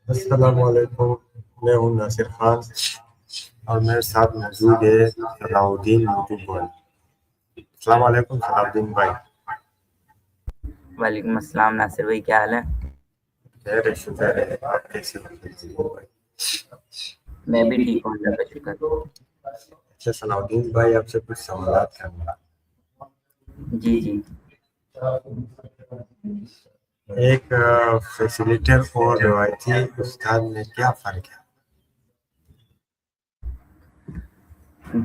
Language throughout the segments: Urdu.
السلام علیکم، میں ہوں ناصر خان اور میرے ساتھ موجود ہے صلاح الدین یوٹیوب بھائی۔ السلام علیکم صلاح الدین بھائی۔ وعلیکم السلام ناصر بھائی، کیا حال ہے؟ خیر ہے، شکر ہے، آپ کیسے ہیں بھائی؟ میں بھی ٹھیک ہوں، اللہ کا شکر۔ اچھا صلاح الدین بھائی، آپ سے کچھ سوالات کرنا۔ جی جی۔ ایک فیسیلیٹر اور روایتی استاد میں کیا فرق ہے؟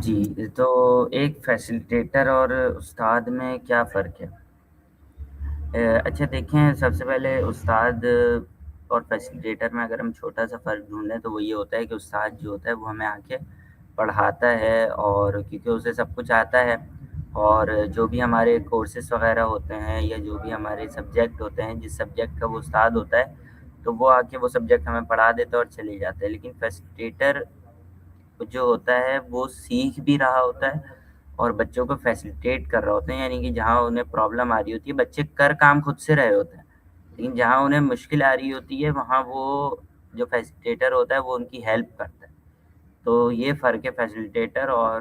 جی، تو ایک فیسیلیٹیٹر اور استاد میں کیا فرق ہے؟ اچھا دیکھیں، سب سے پہلے استاد اور فیسیلیٹیٹر میں اگر ہم چھوٹا سا فرق ڈھونڈیں تو وہ یہ ہوتا ہے کہ استاد جو ہوتا ہے وہ ہمیں آ کے پڑھاتا ہے، اور کیونکہ اسے سب کچھ آتا ہے، اور جو بھی ہمارے کورسز وغیرہ ہوتے ہیں یا جو بھی ہمارے سبجیکٹ ہوتے ہیں، جس سبجیکٹ کا وہ استاد ہوتا ہے تو وہ آ کے وہ سبجیکٹ ہمیں پڑھا دیتا ہے اور چلے جاتا ہے۔ لیکن فیسیلیٹیٹر جو ہوتا ہے وہ سیکھ بھی رہا ہوتا ہے اور بچوں کو فیسیلیٹیٹ کر رہا ہوتا ہے، یعنی کہ جہاں انہیں پرابلم آ رہی ہوتی ہے، بچے کر کام خود سے رہے ہوتے ہیں، لیکن جہاں انہیں مشکل آ رہی ہوتی ہے وہاں وہ جو فیسیلیٹیٹر ہوتا ہے وہ ان کی ہیلپ کرتا ہے۔ تو یہ فرق ہے فیسیلیٹیٹر اور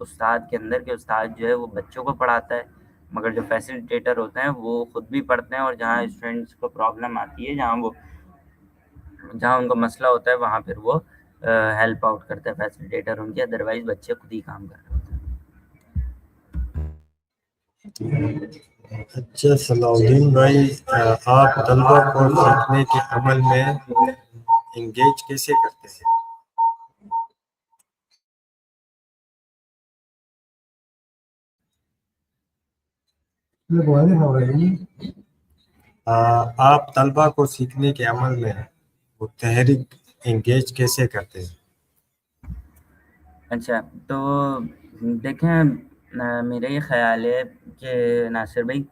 استاد کے اندر، کہ استاد جو ہے وہ بچوں کو پڑھاتا ہے، مگر جو فیسیلیٹیٹر ہوتے ہیں وہ خود بھی پڑھتے ہیں، اور جہاں اسٹوڈنٹس کو پرابلم آتی ہے، جہاں ان کو مسئلہ ہوتا ہے، وہاں پھر وہ ہیلپ آؤٹ کرتا ہے فیسیلیٹیٹر ان کی، ادروائز بچے خود ہی کام کر رہے ہوتے ہیں۔ اچھا صلاح الدین بھائی، آپ طلبا کو سیکھنے کے عمل میں انگیج کیسے کرتے ہیں؟ آپ طلبا کو سیکھنے کے عمل میں متحرک انگیج کیسے کرتے ہیں؟ اچھا، تو دیکھیں، میرا یہ خیال ہے کہ ناصر بھائی،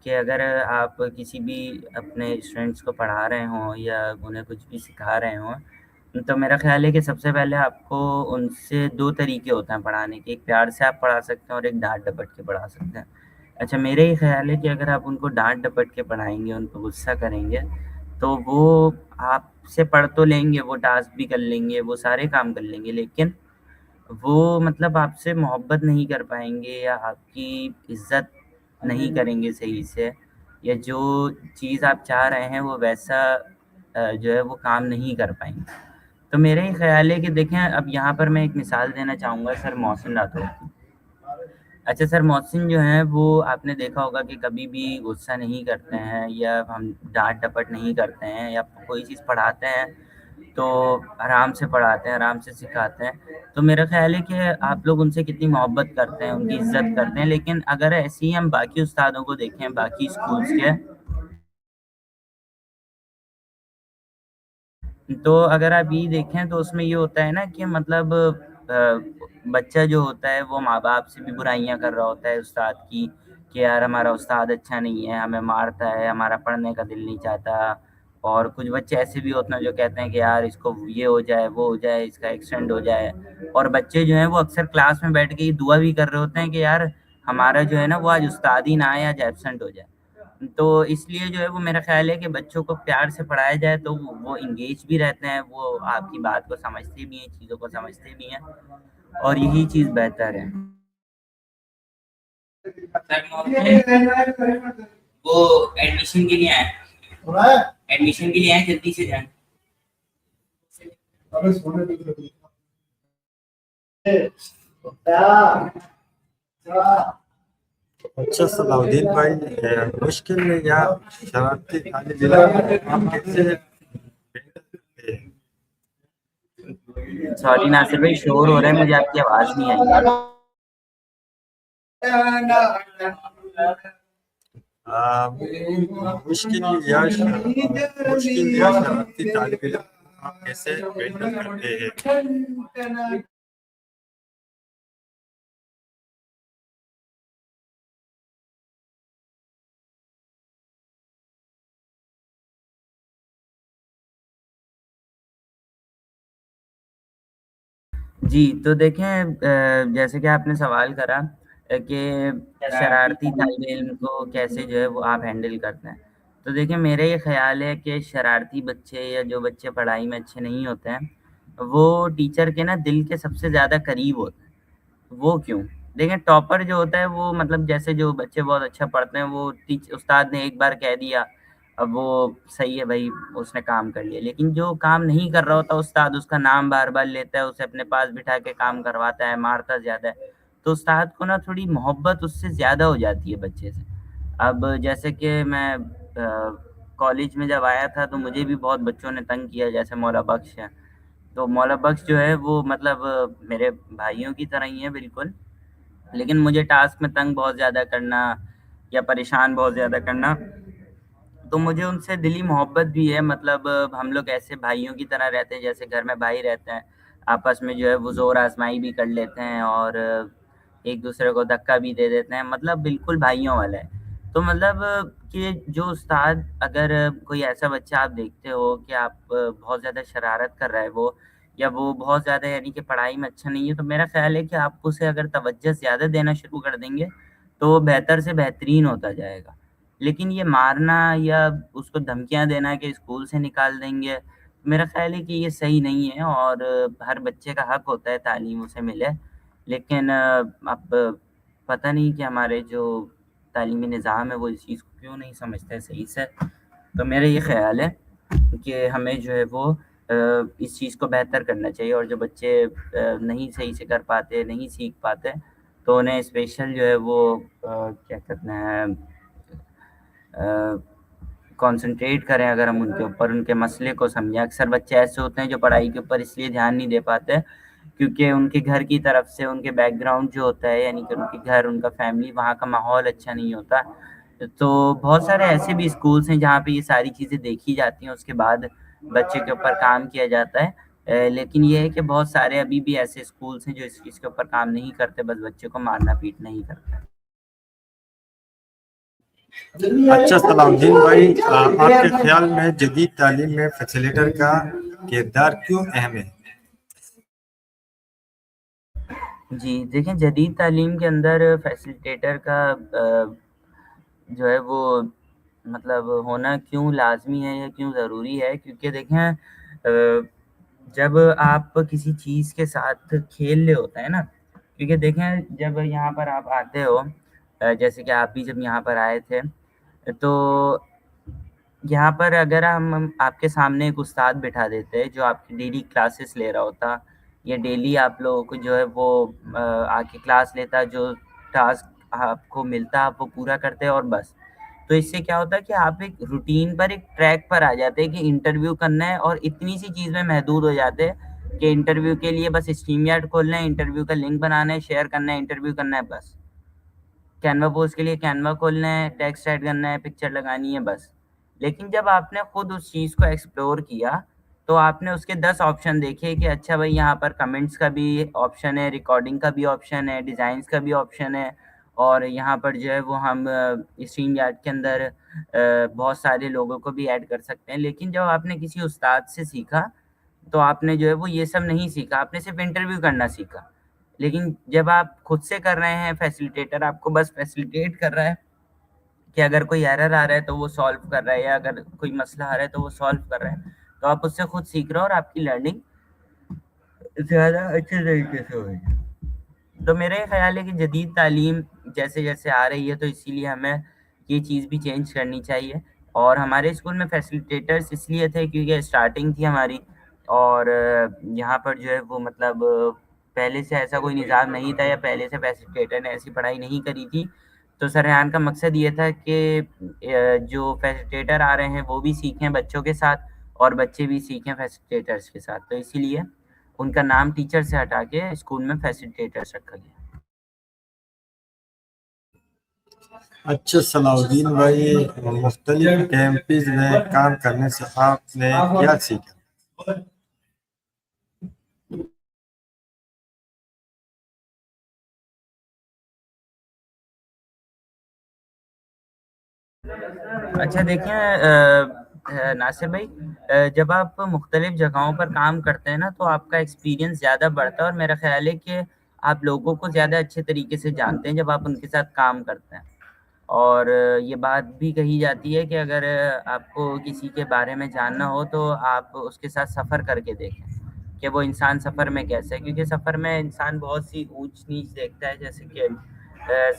کہ اگر آپ کسی بھی اپنے اسٹوڈنٹس کو پڑھا رہے ہوں یا انہیں کچھ بھی سکھا رہے ہوں، تو میرا خیال ہے کہ سب سے پہلے آپ کو ان سے دو طریقے ہوتے ہیں پڑھانے کے، ایک پیار سے آپ پڑھا سکتے ہیں اور ایک ڈانٹ ڈپٹ کے پڑھا سکتے ہیں۔ اچھا، میرا یہ خیال ہے کہ اگر آپ ان کو ڈانٹ ڈپٹ کے پڑھائیں گے، ان پہ غصہ کریں گے، تو وہ آپ سے پڑھ تو لیں گے، وہ ٹاسک بھی کر لیں گے، وہ سارے کام کر لیں گے، لیکن وہ مطلب آپ سے محبت نہیں کر پائیں گے یا آپ کی عزت نہیں کریں گے صحیح سے، یا جو چیز آپ چاہ رہے ہیں وہ ویسا جو ہے وہ کام نہیں کر پائیں گے۔ تو میرا یہ خیال ہے کہ دیکھیں، اب یہاں پر میں ایک مثال دینا چاہوں گا سر محسن راتھور کی۔ اچھا سر محسن جو ہیں وہ آپ نے دیکھا ہوگا کہ کبھی بھی غصہ نہیں کرتے ہیں، یا ہم ڈانٹ ڈپٹ نہیں کرتے ہیں، یا کوئی چیز پڑھاتے ہیں تو آرام سے پڑھاتے ہیں، آرام سے سکھاتے ہیں۔ تو میرا خیال ہے کہ آپ لوگ ان سے کتنی محبت کرتے ہیں، ان کی عزت کرتے ہیں، لیکن اگر ایسے ہی ہم باقی استادوں کو دیکھیں، باقی اسکولس کے، تو اگر آپ یہ دیکھیں تو اس میں یہ ہوتا ہے نا کہ مطلب بچہ جو ہوتا ہے وہ ماں باپ سے بھی برائیاں کر رہا ہوتا ہے استاد کی، کہ یار ہمارا استاد اچھا نہیں ہے، ہمیں مارتا ہے، ہمارا پڑھنے کا دل نہیں چاہتا۔ اور کچھ بچے ایسے بھی ہوتے ہیں جو کہتے ہیں کہ یار اس کو یہ ہو جائے، وہ ہو جائے، اس کا ایکسیڈنٹ ہو جائے۔ اور بچے جو ہیں وہ اکثر کلاس میں بیٹھ کے یہ دعا بھی کر رہے ہوتے ہیں کہ یار ہمارا جو ہے نا وہ آج استاد ہی نہ آئے، آج ایبسنٹ ہو جائے۔ تو اس لیے جو ہے وہ میرا خیال ہے کہ بچوں کو پیار سے پڑھایا جائے تو وہ انگیج بھی رہتے ہیں، وہ آپ کی بات کو سمجھتے بھی ہیں، چیزوں کو سمجھتے بھی ہیں، اور یہی چیز بہتر ہے۔ وہ ایڈمیشن کے لیے آئے جلدی سے جائیں۔ اچھا صلاح الدین بھائی، مشکل میں یا شرارتی طالب علم آپ کیسے کرتے ہیں؟ سوری ناصر بھائی، شور ہو رہا ہے، مجھے آپ کی آواز نہیں آئی۔ مشکل یا شرارتی طالب علم آپ کیسے ہینڈل کرتے ہیں؟ جی، تو دیکھیں، جیسے کہ آپ نے سوال کرا کہ شرارتی طالب علم کو کیسے جو ہے وہ آپ ہینڈل کرتے ہیں، تو دیکھیں میرا یہ خیال ہے کہ شرارتی بچے یا جو بچے پڑھائی میں اچھے نہیں ہوتے ہیں وہ ٹیچر کے نا دل کے سب سے زیادہ قریب ہوتے ہیں۔ وہ کیوں؟ دیکھیں ٹاپر جو ہوتا ہے وہ مطلب جیسے جو بچے بہت اچھا پڑھتے ہیں وہ استاد نے ایک بار کہہ دیا، اب وہ صحیح ہے بھائی اس نے کام کر لیا، لیکن جو کام نہیں کر رہا ہوتا استاد اس کا نام بار بار لیتا ہے، اسے اپنے پاس بٹھا کے کام کرواتا ہے، مارتا زیادہ ہے، تو استاد کو نا تھوڑی محبت اس سے زیادہ ہو جاتی ہے بچے سے۔ اب جیسے کہ میں کالج میں جب آیا تھا تو مجھے بھی بہت بچوں نے تنگ کیا، جیسے مولا بخش ہے، تو مولا بخش جو ہے وہ مطلب میرے بھائیوں کی طرح ہی ہے بالکل، لیکن مجھے ٹاسک میں تنگ بہت زیادہ کرنا یا پریشان بہت زیادہ کرنا، تو مجھے ان سے دلی محبت بھی ہے، مطلب ہم لوگ ایسے بھائیوں کی طرح رہتے ہیں جیسے گھر میں بھائی رہتے ہیں، آپس میں جو ہے وہ زور آزمائی بھی کر لیتے ہیں اور ایک دوسرے کو دھکا بھی دے دیتے ہیں، مطلب بالکل بھائیوں والا ہے۔ تو مطلب کہ جو استاد اگر کوئی ایسا بچہ آپ دیکھتے ہو کہ آپ بہت زیادہ شرارت کر رہا ہے وہ، یا وہ بہت زیادہ یعنی کہ پڑھائی میں اچھا نہیں ہے، تو میرا خیال ہے کہ آپ اسے اگر توجہ زیادہ دینا شروع کر دیں گے تو وہ بہتر سے بہترین ہوتا جائے گا۔ لیکن یہ مارنا یا اس کو دھمکیاں دینا کہ اسکول سے نکال دیں گے، میرا خیال ہے کہ یہ صحیح نہیں ہے، اور ہر بچے کا حق ہوتا ہے تعلیم اسے ملے، لیکن اب پتہ نہیں کہ ہمارے جو تعلیمی نظام ہے وہ اس چیز کو کیوں نہیں سمجھتا ہے صحیح سے۔ تو میرا یہ خیال ہے کہ ہمیں جو ہے وہ اس چیز کو بہتر کرنا چاہیے، اور جو بچے نہیں صحیح سے کر پاتے، نہیں سیکھ پاتے، تو انہیں اسپیشل جو ہے وہ کیا کہتے ہیں کانسنٹریٹ کریں، اگر ہم ان کے اوپر ان کے مسئلے کو سمجھیں۔ اکثر بچے ایسے ہوتے ہیں جو پڑھائی کے اوپر اس لیے دھیان نہیں دے پاتے کیونکہ ان کے گھر کی طرف سے ان کے بیک گراؤنڈ جو ہوتا ہے، یعنی کہ ان کے گھر، ان کا فیملی، وہاں کا ماحول اچھا نہیں ہوتا۔ تو بہت سارے ایسے بھی اسکولس ہیں جہاں پہ یہ ساری چیزیں دیکھی جاتی ہیں، اس کے بعد بچے کے اوپر کام کیا جاتا ہے، لیکن یہ ہے کہ بہت سارے ابھی بھی ایسے اسکولس ہیں جو اس چیز کے اوپر کام نہیں کرتے، بس بچے کو مارنا پیٹنا ہی کرتے ہیں۔ اچھا صلاح الدین بھائی، آپ کے خیال میں جدید تعلیم میں فیسیلیٹر کا کردار کیوں اہم ہے؟ جی دیکھیں جدید تعلیم کے اندر فیسیلیٹیٹر کا جو ہے وہ مطلب ہونا کیوں لازمی ہے یا کیوں ضروری ہے، کیونکہ دیکھیں جب آپ کسی چیز کے ساتھ کھیل رہے ہوتے ہیں نا، کیونکہ دیکھیں جب یہاں پر آپ آتے ہو، جیسے کہ آپ بھی جب یہاں پر آئے تھے، تو یہاں پر اگر ہم آپ کے سامنے ایک استاد بٹھا دیتے جو آپ کی ڈیلی کلاسز لے رہا ہوتا، یا ڈیلی آپ لوگوں کو جو ہے وہ آ کے کلاس لیتا، جو ٹاسک آپ کو ملتا آپ وہ پورا کرتے اور بس، تو اس سے کیا ہوتا ہے کہ آپ ایک روٹین پر، ایک ٹریک پر آ جاتے ہیں کہ انٹرویو کرنا ہے، اور اتنی سی چیز میں محدود ہو جاتے ہیں کہ انٹرویو کے لیے بس اسٹریم یارڈ کھولنا ہے، انٹرویو کا لنک بنانا ہے، شیئر کرنا ہے، انٹرویو کرنا ہے، بس کینوا پوسٹ کے لیے کینوا کھولنا ہے، ٹیکسٹ ایڈ کرنا ہے، پکچر لگانی ہے، بس۔ لیکن جب آپ نے خود اس چیز کو ایکسپلور کیا تو آپ نے اس کے 10 آپشن دیکھے کہ اچھا بھائی یہاں پر کمنٹس کا بھی آپشن ہے، ریکارڈنگ کا بھی آپشن ہے، ڈیزائنس کا بھی آپشن ہے، اور یہاں پر جو ہے وہ ہم اسٹریم یارڈ کے اندر بہت سارے لوگوں کو بھی ایڈ کر سکتے ہیں۔ لیکن جب آپ نے کسی استاد سے سیکھا تو آپ نے جو ہے وہ یہ سب نہیں سیکھا، آپ نے صرف انٹرویو کرنا سیکھا۔ لیکن جب آپ خود سے کر رہے ہیں، فیسیلیٹیٹر آپ کو بس فیسیلیٹیٹ کر رہا ہے کہ اگر کوئی ایرر آ رہا ہے تو وہ سالو کر رہا ہے، یا اگر کوئی مسئلہ آ رہا ہے تو وہ سالو کر رہا ہے، تو آپ اس سے خود سیکھ رہے ہو اور آپ کی لرننگ زیادہ اچھے طریقے سے ہوئی۔ تو میرا یہ خیال ہے کہ جدید تعلیم جیسے جیسے آ رہی ہے تو اسی لیے ہمیں یہ چیز بھی چینج کرنی چاہیے، اور ہمارے اسکول میں فیسیلیٹیٹرس اس لیے تھے کیونکہ اسٹارٹنگ تھی ہماری، اور یہاں پر جو ہے وہ مطلب پہلے سے ایسا کوئی نظام نہیں تھا، یا پہلے سے فیسیلیٹیٹر نے ایسی پڑھائی نہیں کری تھی، تو سرحان کا مقصد یہ تھا کہ جو فیسیلیٹیٹر آ رہے ہیں وہ بھی سیکھیں بچوں کے ساتھ، اور بچے بھی سیکھیں فیسیلیٹیٹرس کے ساتھ، تو اسی لیے ان کا نام ٹیچر سے ہٹا کے اسکول میں فیسیلیٹیٹرس رکھا گیا۔ اچھا صلاح الدین بھائی، مختلف کیمپز میں کام کرنے سے آپ نے کیا سیکھا؟ اچھا دیکھیں ناصر بھائی، جب آپ مختلف جگہوں پر کام کرتے ہیں نا تو آپ کا ایکسپیرینس زیادہ بڑھتا ہے، اور میرا خیال ہے کہ آپ لوگوں کو زیادہ اچھے طریقے سے جانتے ہیں جب آپ ان کے ساتھ کام کرتے ہیں۔ اور یہ بات بھی کہی جاتی ہے کہ اگر آپ کو کسی کے بارے میں جاننا ہو تو آپ اس کے ساتھ سفر کر کے دیکھیں کہ وہ انسان سفر میں کیسے ہے، کیونکہ سفر میں انسان بہت سی اونچ نیچ دیکھتا ہے، جیسے کہ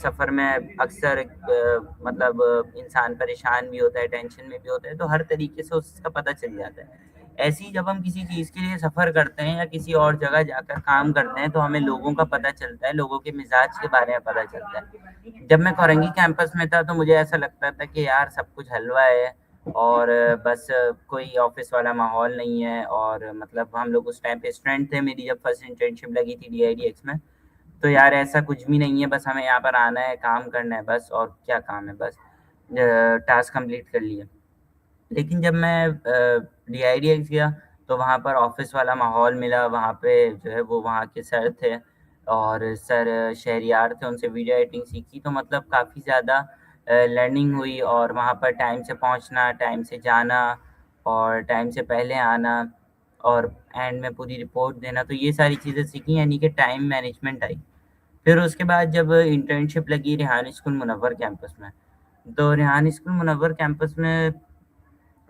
سفر میں اکثر مطلب انسان پریشان بھی ہوتا ہے، ٹینشن میں بھی ہوتا ہے، تو ہر طریقے سے اس کا پتہ چل جاتا ہے۔ ایسے ہی جب ہم کسی چیز کے لیے سفر کرتے ہیں یا کسی اور جگہ جا کر کام کرتے ہیں تو ہمیں لوگوں کا پتہ چلتا ہے، لوگوں کے مزاج کے بارے میں پتہ چلتا ہے۔ جب میں کورنگی کیمپس میں تھا تو مجھے ایسا لگتا تھا کہ یار سب کچھ حلوہ ہے اور بس کوئی آفس والا ماحول نہیں ہے، اور مطلب ہم لوگ اس ٹائم پہ اسٹوڈنٹ تھے، میری جب فرسٹ انٹرنشپ لگی تھی DIDX میں، تو یار ایسا کچھ بھی نہیں ہے، بس ہمیں یہاں پر آنا ہے، کام کرنا ہے بس، اور کیا کام ہے، بس ٹاسک کمپلیٹ کر لیے۔ لیکن جب میں DIDX گیا تو وہاں پر آفس والا ماحول ملا، وہاں پہ جو ہے وہ وہاں کے سر تھے اور سر شہریار تھے، ان سے ویڈیو ایڈیٹنگ سیکھی، تو مطلب کافی زیادہ لرننگ ہوئی، اور وہاں پر ٹائم سے پہنچنا، ٹائم سے جانا اور ٹائم سے پہلے آنا اور اینڈ میں پوری رپورٹ دینا، تو یہ ساری چیزیں سیکھی، یعنی کہ ٹائم مینجمنٹ آئی۔ پھر اس کے بعد جب انٹرنشپ لگی ریحان اسکول منور کیمپس میں، تو ریحان اسکول منور کیمپس میں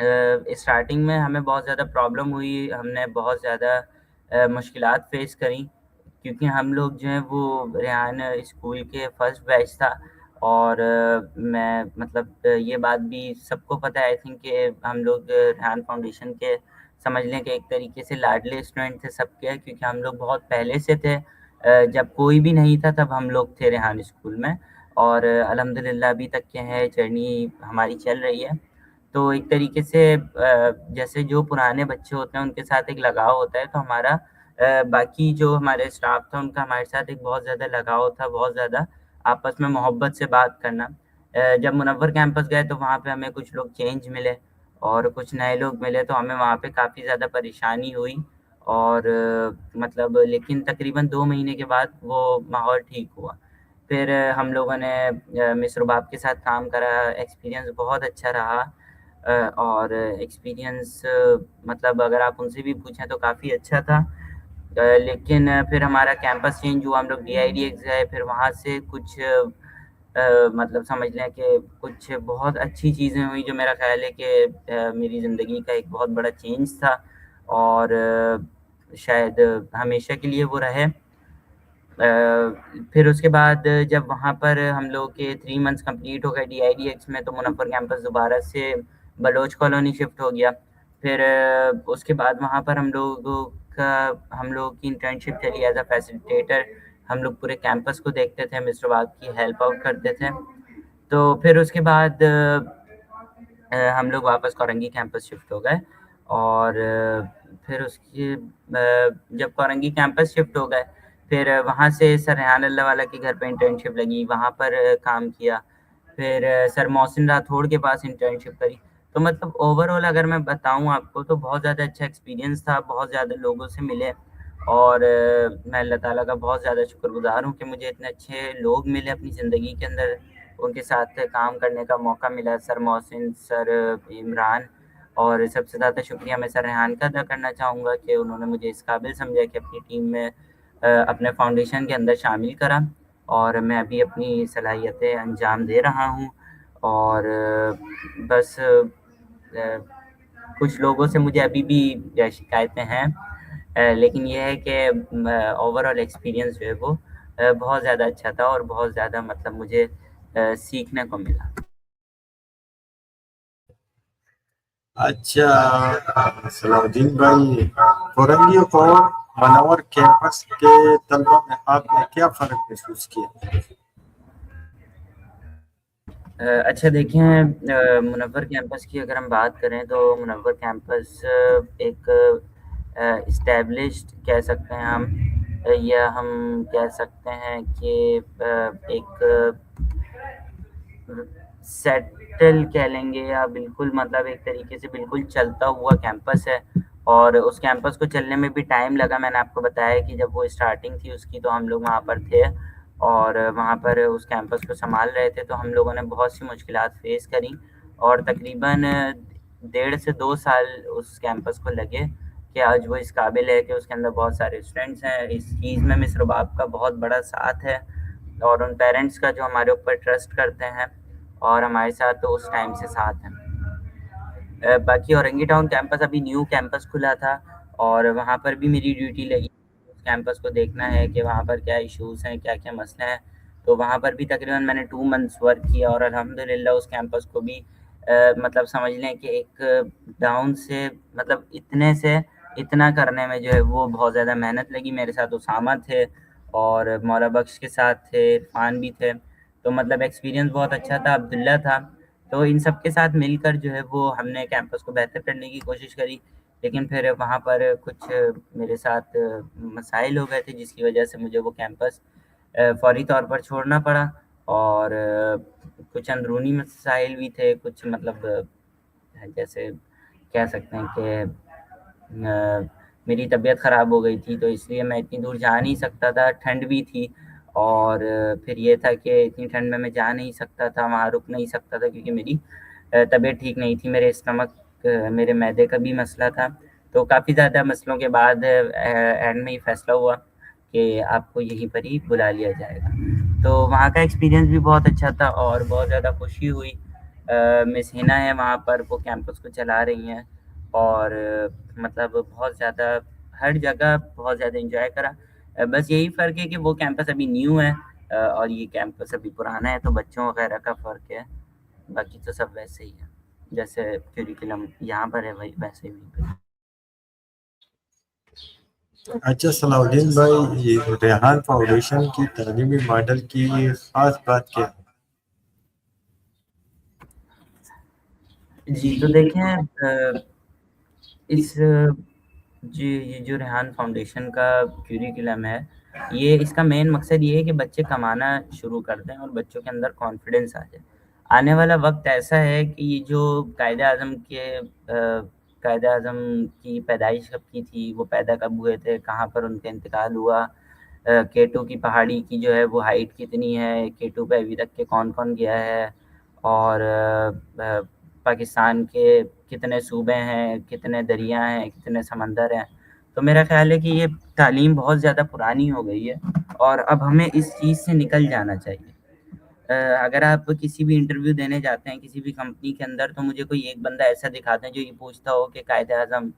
اسٹارٹنگ میں ہمیں بہت زیادہ پرابلم ہوئی، ہم نے بہت زیادہ مشکلات فیس کریں، کیونکہ ہم لوگ جو ہیں وہ ریحان اسکول کے فرسٹ بیچ تھا، اور میں مطلب یہ بات بھی سب کو پتہ ہے آئی تھنک کہ ہم لوگ ریحان فاؤنڈیشن کے سمجھ لیں کہ ایک طریقے سے لاڈلے اسٹوڈنٹ تھے سب کے، کیونکہ ہم لوگ بہت پہلے سے تھے، جب کوئی بھی نہیں تھا تب ہم لوگ تھے ریحان اسکول میں، اور الحمدللہ ابھی تک کے ہیں، جرنی ہماری چل رہی ہے۔ تو ایک طریقے سے جیسے جو پرانے بچے ہوتے ہیں ان کے ساتھ ایک لگاؤ ہوتا ہے، تو ہمارا باقی جو ہمارے اسٹاف تھا ان کا ہمارے ساتھ ایک بہت زیادہ لگاؤ تھا، بہت زیادہ آپس میں محبت سے بات کرنا۔ جب منور کیمپس گئے تو وہاں پہ ہمیں کچھ لوگ چینج ملے اور کچھ نئے لوگ ملے، تو ہمیں وہاں پہ کافی زیادہ پریشانی ہوئی، اور مطلب لیکن تقریباً 2 مہینے کے بعد وہ ماحول ٹھیک ہوا۔ پھر ہم لوگوں نے مس رباب کے ساتھ کام کرا، ایکسپیرینس بہت اچھا رہا، اور ایکسپیرینس مطلب اگر آپ ان سے بھی پوچھیں تو کافی اچھا تھا۔ لیکن پھر ہمارا کیمپس چینج ہوا، ہم لوگ DIDX گئے، پھر وہاں سے کچھ مطلب سمجھ لیں کہ کچھ بہت اچھی چیزیں ہوئی، جو میرا خیال ہے کہ میری زندگی کا ایک بہت بڑا چینج تھا، اور شاید ہمیشہ کے لیے وہ رہے۔ پھر اس کے بعد جب وہاں پر ہم لوگ کے 3 منتھس کمپلیٹ ہو گئے DIDX میں، تو منور کیمپس دوبارہ سے بلوچ کالونی شفٹ ہو گیا۔ پھر اس کے بعد وہاں پر ہم لوگ کی انٹرنشپ چلی ایز اے فیسیلیٹیٹر، ہم لوگ پورے کیمپس کو دیکھتے تھے، مس رباب کی ہیلپ آؤٹ کرتے تھے۔ تو پھر اس کے بعد ہم لوگ واپس کورنگی کیمپس شفٹ ہو گئے، اور پھر اس کی جب کورنگی کیمپس شفٹ ہو گئے پھر وہاں سے سر ریحان اللہ والا کے گھر پہ انٹرنشپ لگی، وہاں پر کام کیا، پھر سر محسن راتھوڑ کے پاس انٹرنشپ کری۔ تو مطلب اوور آل اگر میں بتاؤں آپ کو تو بہت زیادہ اچھا ایکسپیرینس تھا، بہت زیادہ لوگوں سے ملے، اور میں اللہ تعالیٰ کا بہت زیادہ شکر گزار ہوں کہ مجھے اتنے اچھے لوگ ملے اپنی زندگی کے اندر، ان کے ساتھ کام کرنے کا موقع ملا، سر محسن، سر عمران، اور سب سے زیادہ شکریہ میں سر ریحان کا ادا کرنا چاہوں گا کہ انہوں نے مجھے اس قابل سمجھا کہ اپنی ٹیم میں اپنے فاؤنڈیشن کے اندر شامل کرا، اور میں ابھی اپنی صلاحیتیں انجام دے رہا ہوں، اور بس کچھ لوگوں سے مجھے ابھی بھی شکایتیں ہیں، لیکن یہ ہے کہ اوور آل ایکسپیرینس جو ہے وہ بہت زیادہ اچھا تھا، اور بہت زیادہ مطلب مجھے سیکھنے کو ملا۔ اچھا صلاح الدین بھائی، کورنگی اور منور کیمپس کے طلبہ میں آپ نے کیا فرق محسوس کیا؟ اچھا دیکھیں، منور کیمپس کی اگر ہم بات کریں تو منور کیمپس ایک اسٹیبلشڈ کہہ سکتے ہیں ہم، یا ہم کہہ سکتے ہیں کہ ایک سیٹل کہہ لیں گے، یا بالکل مطلب ایک طریقے سے بالکل چلتا ہوا کیمپس ہے، اور اس کیمپس کو چلنے میں بھی ٹائم لگا۔ میں نے آپ کو بتایا کہ جب وہ اسٹارٹنگ تھی اس کی تو ہم لوگ وہاں پر تھے اور وہاں پر اس کیمپس کو سنبھال رہے تھے، تو ہم لوگوں نے بہت سی مشکلات فیس کریں، اور تقریباً 1.5 سے 2 سال اس کیمپس کو لگے کہ آج وہ اس قابل ہے کہ اس کے اندر بہت سارے اسٹوڈنٹس ہیں۔ اس چیز میں مس رباب کا بہت بڑا ساتھ ہے، اور ان پیرنٹس کا جو ہمارے اوپر ٹرسٹ کرتے ہیں، اور ہمارے ساتھ تو اس ٹائم سے ساتھ ہیں۔ باقی اورنگی ٹاؤن کیمپس ابھی نیو کیمپس کھلا تھا اور وہاں پر بھی میری ڈیوٹی لگی، اس کیمپس کو دیکھنا ہے کہ وہاں پر کیا ایشوز ہیں، کیا کیا مسئلہ ہیں۔ تو وہاں پر بھی تقریباً میں نے 2 منتھس ورک کیا اور الحمدللہ اس کیمپس کو بھی مطلب سمجھ لیں کہ ایک ڈاؤن سے مطلب اتنے سے اتنا کرنے میں جو ہے وہ بہت زیادہ محنت لگی۔ میرے ساتھ اسامہ تھے اور مولا بخش کے ساتھ تھے، عرفان بھی تھے، تو مطلب ایکسپیرینس بہت اچھا تھا، عبداللہ تھا۔ تو ان سب کے ساتھ مل کر جو ہے وہ ہم نے کیمپس کو بہتر کرنے کی کوشش کری، لیکن پھر وہاں پر کچھ میرے ساتھ مسائل ہو گئے تھے جس کی وجہ سے مجھے وہ کیمپس فوری طور پر چھوڑنا پڑا، اور کچھ اندرونی مسائل بھی تھے، کچھ مطلب جیسے کہہ سکتے ہیں کہ میری طبیعت خراب ہو گئی تھی، تو اس لیے میں اتنی دور جا نہیں سکتا تھا، ٹھنڈ بھی تھی، اور پھر یہ تھا کہ اتنی ٹھنڈ میں جا نہیں سکتا تھا، وہاں رک نہیں سکتا تھا کیونکہ میری طبیعت ٹھیک نہیں تھی، میرے اسٹمک میرے معدے کا بھی مسئلہ تھا۔ تو کافی زیادہ مسئلوں کے بعد اینڈ میں یہ فیصلہ ہوا کہ آپ کو یہیں پر ہی بلا لیا جائے گا۔ تو وہاں کا ایکسپیرینس بھی بہت اچھا تھا اور بہت زیادہ خوشی ہوئی۔ مس ہنا ہے وہاں پر، وہ کیمپس کو چلا رہی ہیں، اور مطلب بہت زیادہ ہر جگہ بہت زیادہ انجوائے کرا۔ بس یہی فرق ہے کہ وہ کیمپس ابھی نیو ہے اور یہ کیمپس ابھی پرانا ہے، تو بچوں وغیرہ کا فرق ہے، باقی تو سب ویسے ہی ہے جیسے کیوریکلم یہاں پر ہے وہی ویسے ہی پہ۔ اچھا صلاح الدین بھائی، یہ ریحان فاؤنڈیشن کی تعلیمی ماڈل کی خاص بات کیا ہے؟ جی تو دیکھیں اس جی یہ جو ریحان فاؤنڈیشن کا کیوریکلم ہے، یہ اس کا مین مقصد یہ ہے کہ بچے کمانا شروع کر دیں اور بچوں کے اندر کانفیڈنس آ جائے۔ آنے والا وقت ایسا ہے کہ یہ جو قائد اعظم کی پیدائش کب کی تھی، وہ پیدا کب ہوئے تھے، کہاں پر ان کا انتقال ہوا، کیٹو کی پہاڑی کی جو ہے وہ ہائٹ کتنی ہے، کیٹو پہ ابھی تک کے کون کون گیا ہے، اور پاکستان کے کتنے صوبے ہیں، کتنے دریا ہیں، کتنے سمندر ہیں۔ تو میرا خیال ہے کہ یہ تعلیم بہت زیادہ پرانی ہو گئی ہے اور اب ہمیں اس چیز سے نکل جانا چاہیے۔ اگر آپ کسی بھی انٹرویو دینے جاتے ہیں کسی بھی کمپنی کے اندر، تو مجھے کوئی ایک بندہ ایسا دکھا دیں جو یہ پوچھتا ہو کہ قائد اعظم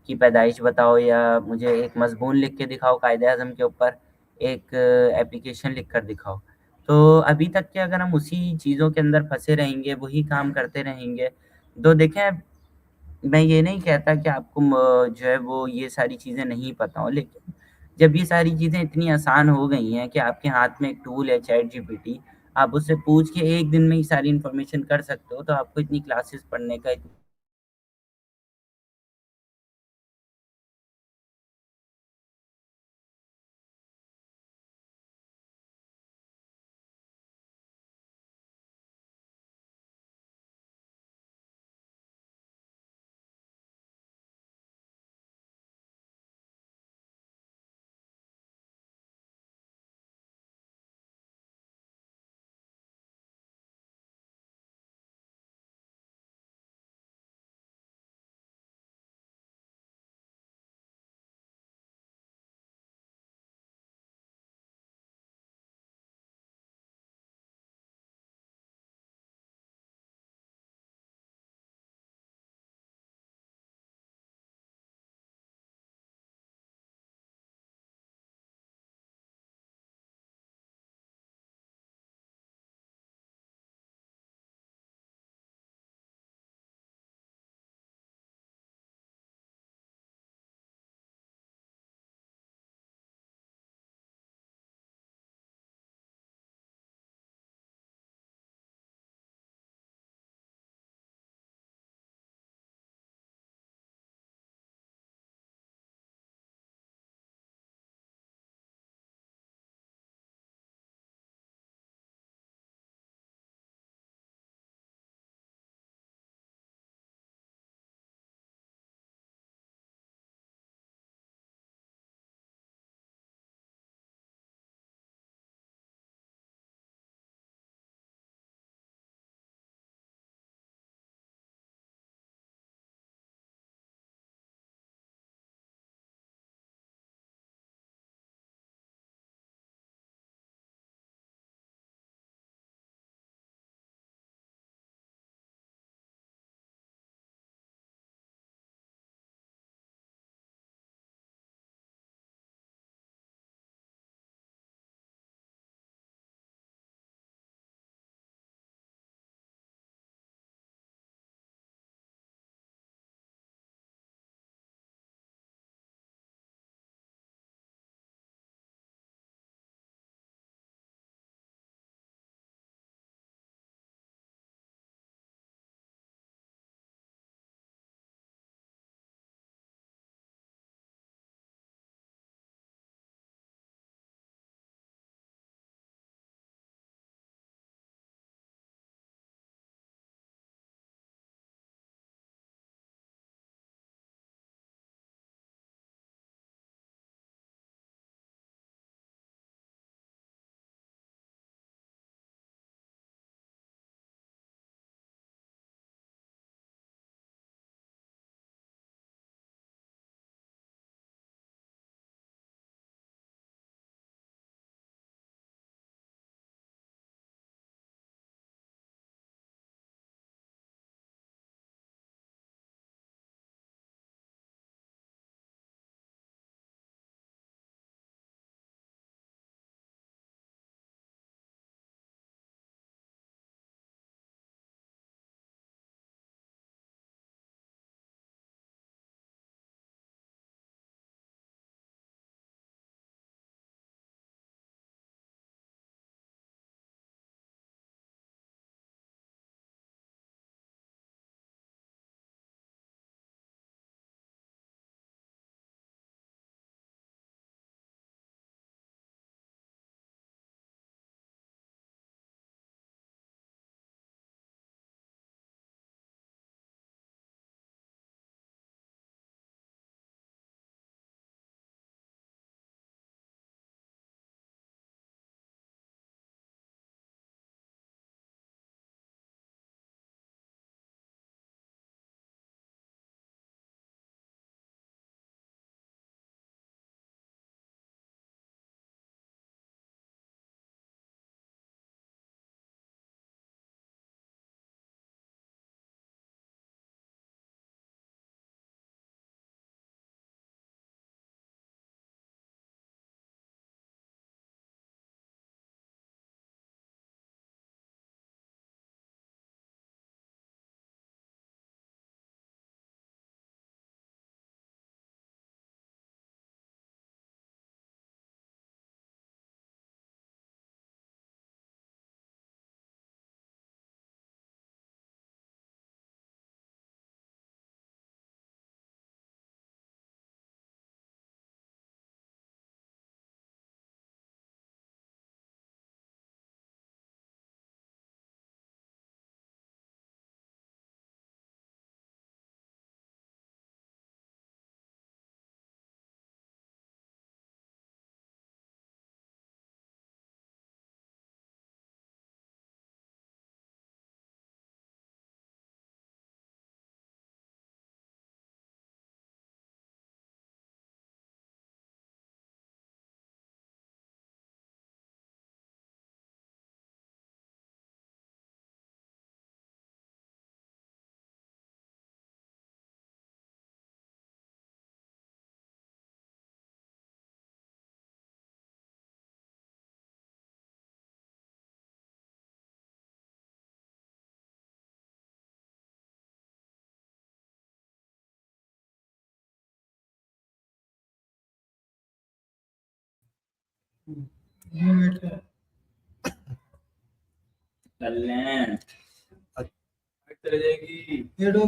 کی پیدائش بتاؤ، یا مجھے ایک مضمون لکھ کے دکھاؤ قائد اعظم کے اوپر، ایک اپلیکیشن لکھ کر دکھاؤ۔ تو ابھی تک کہ اگر ہم اسی چیزوں کے اندر پھنسے رہیں گے، وہی کام کرتے رہیں گے، تو دیکھیں میں یہ نہیں کہتا کہ آپ کو جو ہے وہ یہ ساری چیزیں نہیں پتہ ہوں، لیکن جب یہ ساری چیزیں اتنی آسان ہو گئی ہیں کہ آپ کے ہاتھ میں ایک ٹول ہے چیٹ جی پی ٹی، آپ اس سے پوچھ کے ایک دن میں ہی ساری انفارمیشن کر سکتے ہو، تو آپ کو اتنی کلاسز پڑھنے کا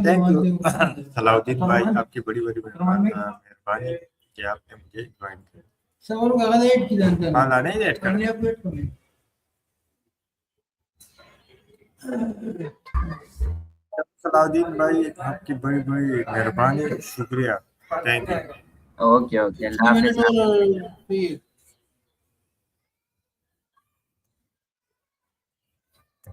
تھینک یو صلاح الدین بھائی، آپ کی بڑی بڑی مہربانی کہ آپ نے مجھے جوائن کیا. ہاں لانے ہی ایڈ کر صلاح الدین بھائی، آپ کی بڑی بڑی مہربانی، شکریہ، تھینک یو. اوکے اللہ حافظ.